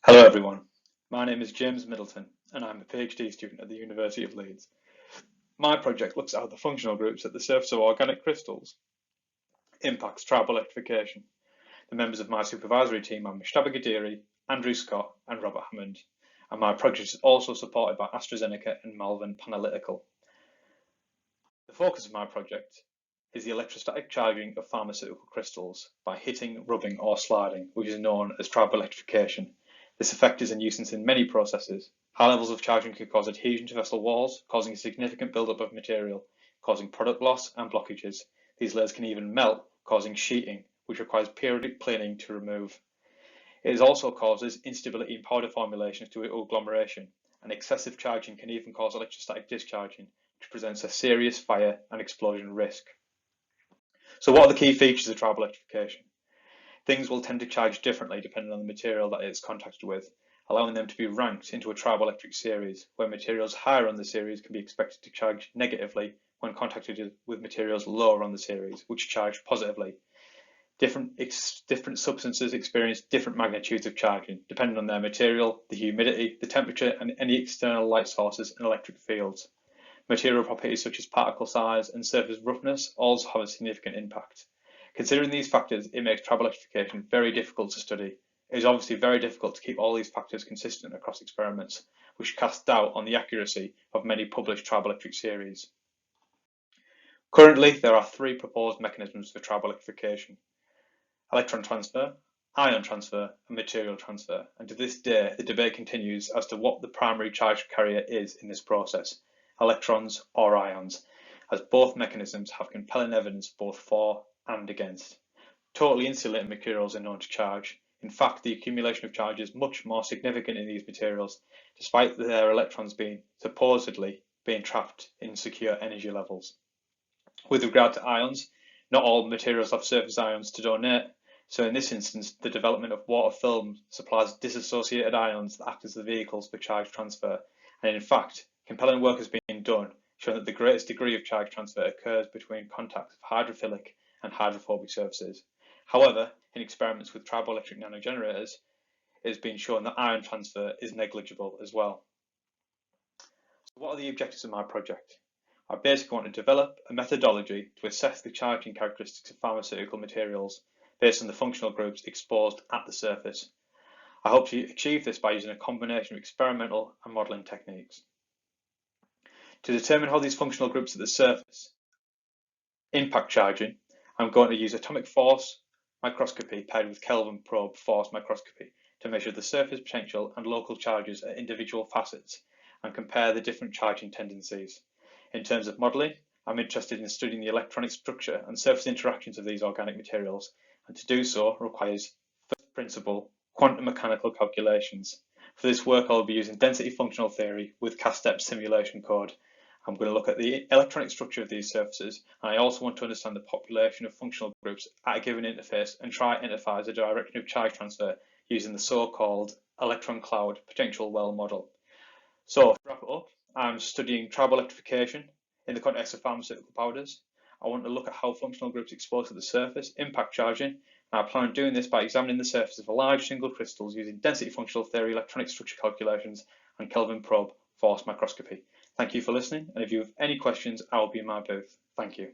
Hello everyone, my name is James Middleton and I'm a PhD student at the University of Leeds. My project looks at how the functional groups at the surface of organic crystals impacts triboelectrification. The members of my supervisory team are Mushtaba Gadiri, Andrew Scott and Robert Hammond, and my project is also supported by AstraZeneca and Malvern Panalytical. The focus of my project is the electrostatic charging of pharmaceutical crystals by hitting, rubbing or sliding, which is known as triboelectrification. This effect is a nuisance in many processes. High levels of charging can cause adhesion to vessel walls, causing a significant buildup of material, causing product loss and blockages. These layers can even melt, causing sheeting, which requires periodic planing to remove. It also causes instability in powder formulations due to agglomeration, and excessive charging can even cause electrostatic discharging, which presents a serious fire and explosion risk. So what are the key features of triboelectrification? Things will tend to charge differently depending on the material that it's contacted with, allowing them to be ranked into a triboelectric series, where materials higher on the series can be expected to charge negatively when contacted with materials lower on the series, which charge positively. Different substances experience different magnitudes of charging, depending on their material, the humidity, the temperature, and any external light sources and electric fields. Material properties such as particle size and surface roughness also have a significant impact. Considering these factors, it makes triboelectrification very difficult to study. It is obviously very difficult to keep all these factors consistent across experiments, which casts doubt on the accuracy of many published triboelectric series. Currently, there are three proposed mechanisms for triboelectrification: electron transfer, ion transfer, and material transfer. And to this day, the debate continues as to what the primary charge carrier is in this process, electrons or ions, as both mechanisms have compelling evidence both for and against. Totally insulating materials are known to charge. In fact, the accumulation of charge is much more significant in these materials, despite their electrons supposedly being trapped in secure energy levels. With regard to ions, not all materials have surface ions to donate, so in this instance, the development of water film supplies dissociated ions that act as the vehicles for charge transfer. And in fact, compelling work has been done showing that the greatest degree of charge transfer occurs between contacts of hydrophilic and hydrophobic surfaces. However, in experiments with triboelectric nanogenerators, it has been shown that ion transfer is negligible as well. So what are the objectives of my project? I basically want to develop a methodology to assess the charging characteristics of pharmaceutical materials based on the functional groups exposed at the surface. I hope to achieve this by using a combination of experimental and modelling techniques. To determine how these functional groups at the surface impact charging, I'm going to use atomic force microscopy paired with Kelvin probe force microscopy to measure the surface potential and local charges at individual facets and compare the different charging tendencies. In terms of modelling, I'm interested in studying the electronic structure and surface interactions of these organic materials, and to do so requires first principle quantum mechanical calculations. For this work, I'll be using density functional theory with CASTEP simulation code. I'm going to look at the electronic structure of these surfaces, and I also want to understand the population of functional groups at a given interface and try to identify the direction of charge transfer using the so-called electron cloud potential well model. So to wrap it up, I'm studying triboelectrification in the context of pharmaceutical powders. I want to look at how functional groups exposed to the surface impact charging, and I plan on doing this by examining the surface of large single crystals using density functional theory, electronic structure calculations, and Kelvin probe force microscopy. Thank you for listening, and if you have any questions, I will be in my booth. Thank you.